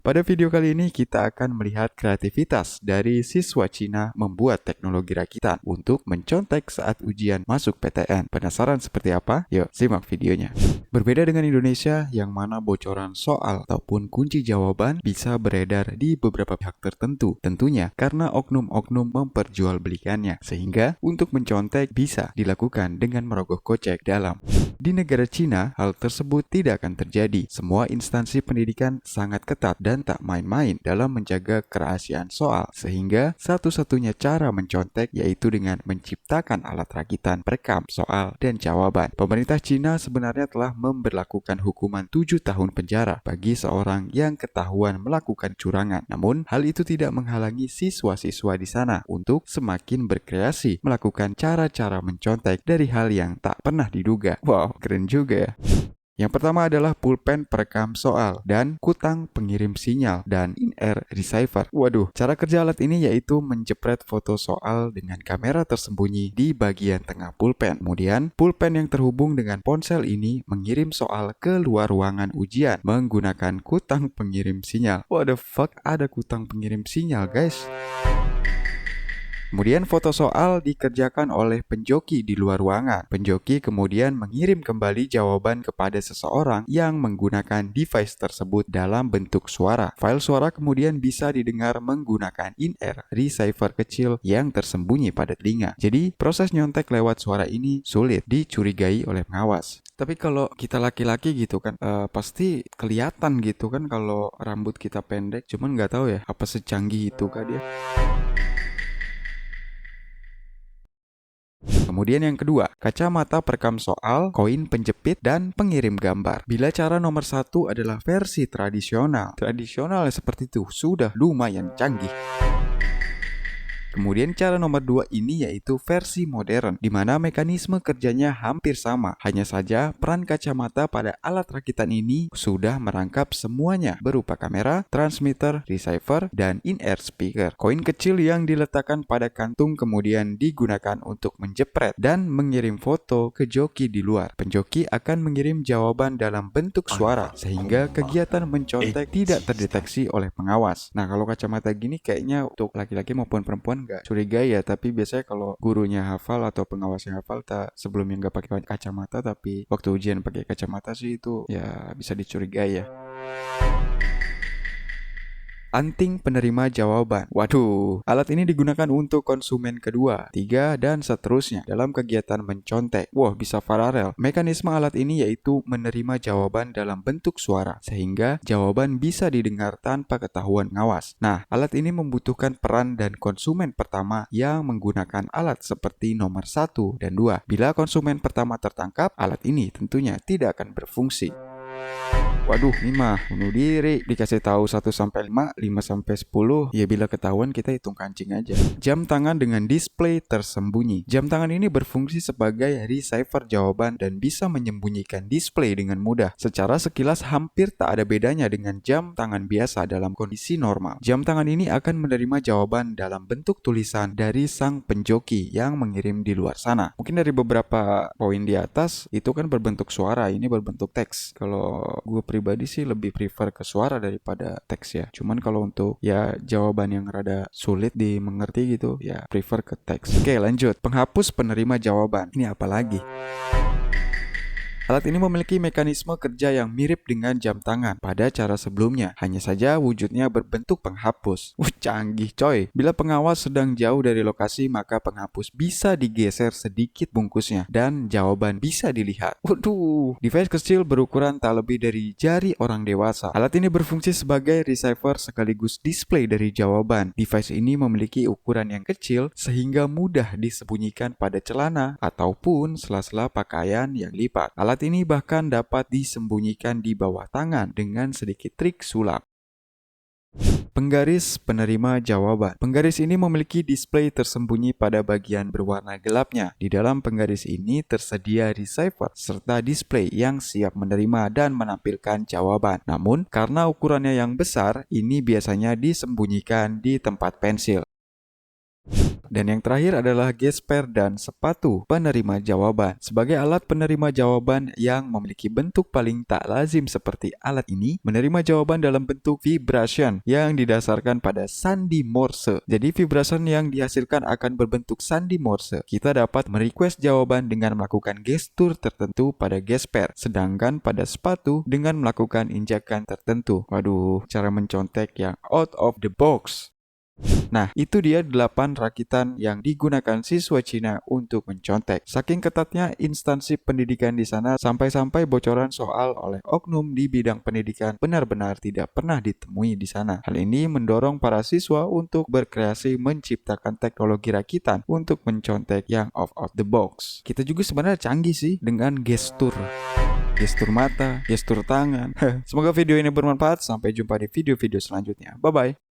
Pada video kali ini kita akan melihat kreativitas dari siswa Cina membuat teknologi rakitan untuk mencontek saat ujian masuk PTN. Penasaran seperti apa? Yuk simak videonya. Berbeda dengan Indonesia yang mana bocoran soal ataupun kunci jawaban bisa beredar di beberapa pihak tertentu. Tentunya karena oknum-oknum memperjualbelikannya, sehingga untuk mencontek bisa dilakukan dengan merogoh kocek dalam. Di negara Cina, hal tersebut tidak akan terjadi. Semua instansi pendidikan sangat ketat dan tak main-main dalam menjaga kerahasiaan soal, sehingga satu-satunya cara mencontek yaitu dengan menciptakan alat rakitan perekam soal dan jawaban. Pemerintah Cina sebenarnya telah memberlakukan hukuman 7 tahun penjara bagi seorang yang ketahuan melakukan curangan. Namun, hal itu tidak menghalangi siswa-siswa di sana untuk semakin berkreasi melakukan cara-cara mencontek dari hal yang tak pernah diduga. Wow, keren juga ya. Yang pertama adalah pulpen perekam soal dan kutang pengirim sinyal dan in-air receiver. Waduh, cara kerja alat ini yaitu menjepret foto soal dengan kamera tersembunyi di bagian tengah pulpen. Kemudian, pulpen yang terhubung dengan ponsel ini mengirim soal ke luar ruangan ujian menggunakan kutang pengirim sinyal. What the fuck, ada kutang pengirim sinyal, guys. Kemudian foto soal dikerjakan oleh penjoki di luar ruangan. Penjoki kemudian mengirim kembali jawaban kepada seseorang yang menggunakan device tersebut dalam bentuk suara. File suara kemudian bisa didengar menggunakan in-ear receiver kecil yang tersembunyi pada telinga. Jadi proses nyontek lewat suara ini sulit dicurigai oleh pengawas. Tapi kalau kita laki-laki gitu kan, pasti kelihatan gitu kan kalau rambut kita pendek. Cuman nggak tahu ya apa secanggih itu kah dia. Kemudian yang kedua, kacamata perekam soal, koin penjepit, dan pengirim gambar. Bila cara nomor 1 adalah versi tradisional seperti itu sudah lumayan canggih. Kemudian cara nomor 2 ini yaitu versi modern, di mana mekanisme kerjanya hampir sama. Hanya saja peran kacamata pada alat rakitan ini sudah merangkap semuanya berupa kamera, transmitter, receiver, dan in-ear speaker. Koin kecil yang diletakkan pada kantung kemudian digunakan untuk menjepret dan mengirim foto ke joki di luar. Penjoki akan mengirim jawaban dalam bentuk suara, sehingga kegiatan mencontek tidak terdeteksi oleh pengawas. Nah, kalau kacamata gini kayaknya untuk laki-laki maupun perempuan nggak curigai ya, tapi biasanya kalau gurunya hafal atau pengawasnya hafal sebelumnya nggak pakai kacamata tapi waktu ujian pakai kacamata sih itu ya bisa dicurigai ya. Anting penerima jawaban. Waduh, alat ini digunakan untuk konsumen kedua, 3, dan seterusnya dalam kegiatan mencontek. Wah, bisa paralel. Mekanisme alat ini yaitu menerima jawaban dalam bentuk suara, sehingga jawaban bisa didengar tanpa ketahuan pengawas. Nah, alat ini membutuhkan peran dan konsumen pertama yang menggunakan alat seperti nomor 1 dan 2. Bila konsumen pertama tertangkap, alat ini tentunya tidak akan berfungsi. Waduh, ini mah bunuh diri. Dikasih tahu 1-5, 5-10. Ya bila ketahuan kita hitung kancing aja. Jam tangan dengan display tersembunyi. Jam tangan ini berfungsi sebagai receiver jawaban dan bisa menyembunyikan display dengan mudah. Secara sekilas hampir tak ada bedanya dengan jam tangan biasa dalam kondisi normal. Jam tangan ini akan menerima jawaban dalam bentuk tulisan dari sang penjoki yang mengirim di luar sana. Mungkin dari beberapa poin di atas itu kan berbentuk suara, ini berbentuk teks. Kalau gue pribadi sih lebih prefer ke suara daripada teks ya. Cuman kalau untuk ya jawaban yang rada sulit dimengerti gitu ya prefer ke teks. Oke, lanjut. Penghapus penerima jawaban. Ini apa lagi? Alat ini memiliki mekanisme kerja yang mirip dengan jam tangan pada cara sebelumnya. Hanya saja wujudnya berbentuk penghapus. Canggih coy. Bila pengawas sedang jauh dari lokasi, maka penghapus bisa digeser sedikit bungkusnya dan jawaban bisa dilihat. Waduh. Device kecil berukuran tak lebih dari jari orang dewasa. Alat ini berfungsi sebagai receiver sekaligus display dari jawaban. Device ini memiliki ukuran yang kecil sehingga mudah disembunyikan pada celana ataupun sela-sela pakaian yang lipat. Alat ini bahkan dapat disembunyikan di bawah tangan dengan sedikit trik sulap. Penggaris penerima jawaban. Penggaris ini memiliki display tersembunyi pada bagian berwarna gelapnya. Di dalam penggaris ini tersedia receiver serta display yang siap menerima dan menampilkan jawaban. Namun, karena ukurannya yang besar, ini biasanya disembunyikan di tempat pensil. Dan yang terakhir adalah gesper dan sepatu penerima jawaban. Sebagai alat penerima jawaban yang memiliki bentuk paling tak lazim seperti alat ini, menerima jawaban dalam bentuk vibration yang didasarkan pada sandi Morse. Jadi vibrasi yang dihasilkan akan berbentuk sandi Morse. Kita dapat merequest jawaban dengan melakukan gestur tertentu pada gesper, sedangkan pada sepatu dengan melakukan injakan tertentu. Waduh, cara mencontek yang out of the box. Nah, itu dia 8 rakitan yang digunakan siswa Cina untuk mencontek. Saking ketatnya instansi pendidikan di sana, sampai-sampai bocoran soal oleh oknum di bidang pendidikan benar-benar tidak pernah ditemui di sana. Hal ini mendorong para siswa untuk berkreasi menciptakan teknologi rakitan untuk mencontek yang out of the box. Kita juga sebenarnya canggih sih dengan gestur mata, gestur tangan. Semoga video ini bermanfaat. Sampai jumpa di video-video selanjutnya. Bye-bye.